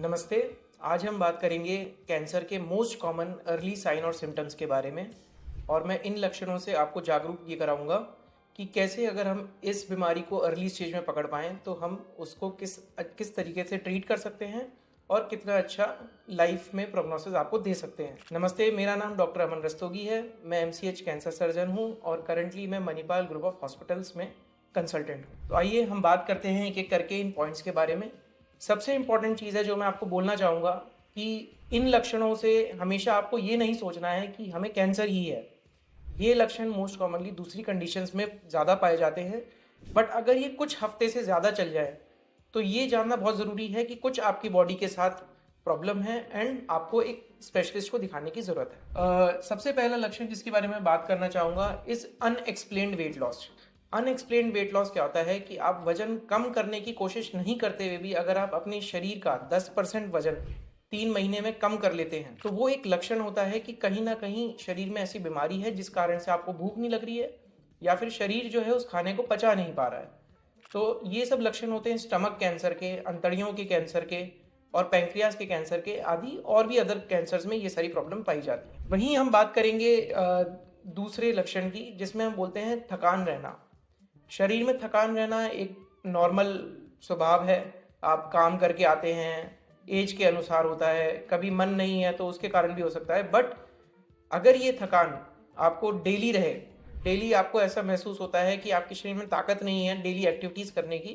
नमस्ते। आज हम बात करेंगे कैंसर के मोस्ट कॉमन अर्ली साइन और सिम्टम्स के बारे में और मैं इन लक्षणों से आपको जागरूक ये कराऊंगा कि कैसे अगर हम इस बीमारी को अर्ली स्टेज में पकड़ पाएँ तो हम उसको किस तरीके से ट्रीट कर सकते हैं और कितना अच्छा लाइफ में प्रोग्नोसिस आपको दे सकते हैं। नमस्ते, मेरा नाम डॉक्टर अमन रस्तोगी है। मैं एमसीएच कैंसर सर्जन हूँ और करंटली मैं मणिपाल ग्रुप ऑफ हॉस्पिटल्स में कंसल्टेंट हूँ। तो आइए हम बात करते हैं एक एक करके इन पॉइंट्स के बारे में। सबसे इम्पॉर्टेंट चीज़ है जो मैं आपको बोलना चाहूँगा कि इन लक्षणों से हमेशा आपको ये नहीं सोचना है कि हमें कैंसर ही है। ये लक्षण मोस्ट कॉमनली दूसरी कंडीशंस में ज़्यादा पाए जाते हैं, बट अगर ये कुछ हफ्ते से ज़्यादा चल जाए तो ये जानना बहुत ज़रूरी है कि कुछ आपकी बॉडी के साथ प्रॉब्लम है एंड आपको एक स्पेशलिस्ट को दिखाने की ज़रूरत है। सबसे पहला लक्षण जिसके बारे में बात करना चाहूँगा इस unexplained weight loss. Unexplained weight loss क्या होता है कि आप वजन कम करने की कोशिश नहीं करते हुए भी अगर आप अपने शरीर का 10% वजन 3 महीने में कम कर लेते हैं तो वो एक लक्षण होता है कि कहीं ना कहीं शरीर में ऐसी बीमारी है जिस कारण से आपको भूख नहीं लग रही है या फिर शरीर जो है उस खाने को पचा नहीं पा रहा है। तो ये सब लक्षण होते हैं स्टमक कैंसर के, अंतड़ियों के कैंसर के और पैंक्रियाज के कैंसर के आदि और भी अदर कैंसर्स में ये सारी प्रॉब्लम पाई जाती है। वहीं हम बात करेंगे दूसरे लक्षण की जिसमें हम बोलते हैं थकान रहना। शरीर में थकान रहना एक नॉर्मल स्वभाव है। आप काम करके आते हैं, एज के अनुसार होता है, कभी मन नहीं है तो उसके कारण भी हो सकता है। बट अगर ये थकान आपको डेली रहे, डेली आपको ऐसा महसूस होता है कि आपके शरीर में ताकत नहीं है डेली एक्टिविटीज़ करने की,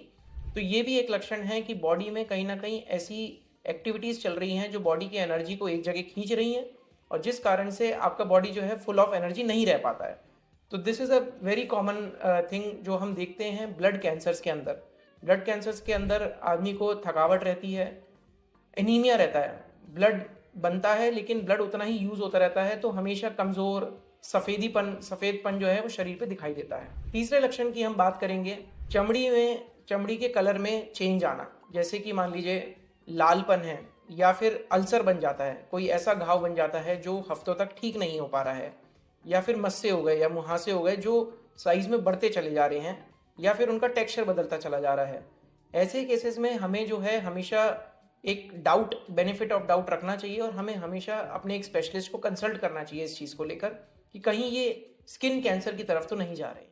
तो ये भी एक लक्षण है कि बॉडी में कहीं ना कहीं ऐसी एक्टिविटीज़ चल रही हैं जो बॉडी की एनर्जी को एक जगह खींच रही हैं और जिस कारण से आपका बॉडी जो है फुल ऑफ एनर्जी नहीं रह पाता है। तो this is a very common thing जो हम देखते हैं ब्लड कैंसर्स के अंदर। ब्लड कैंसर्स के अंदर आदमी को थकावट रहती है, एनीमिया रहता है, ब्लड बनता है लेकिन ब्लड उतना ही यूज़ होता रहता है, तो हमेशा कमज़ोर सफ़ेदपन जो है वो शरीर पे दिखाई देता है। तीसरे लक्षण की हम बात करेंगे, चमड़ी के कलर में चेंज आना, जैसे कि मान लीजिए लालपन है या फिर अल्सर बन जाता है, कोई ऐसा घाव बन जाता है जो हफ्तों तक ठीक नहीं हो पा रहा है, या फिर मस्से हो गए या मुहासे हो गए जो साइज में बढ़ते चले जा रहे हैं या फिर उनका टेक्सचर बदलता चला जा रहा है। ऐसे केसेस में हमें जो है हमेशा एक बेनिफिट ऑफ डाउट रखना चाहिए और हमें हमेशा अपने एक स्पेशलिस्ट को कंसल्ट करना चाहिए इस चीज़ को लेकर कि कहीं ये स्किन कैंसर की तरफ तो नहीं जा रहे।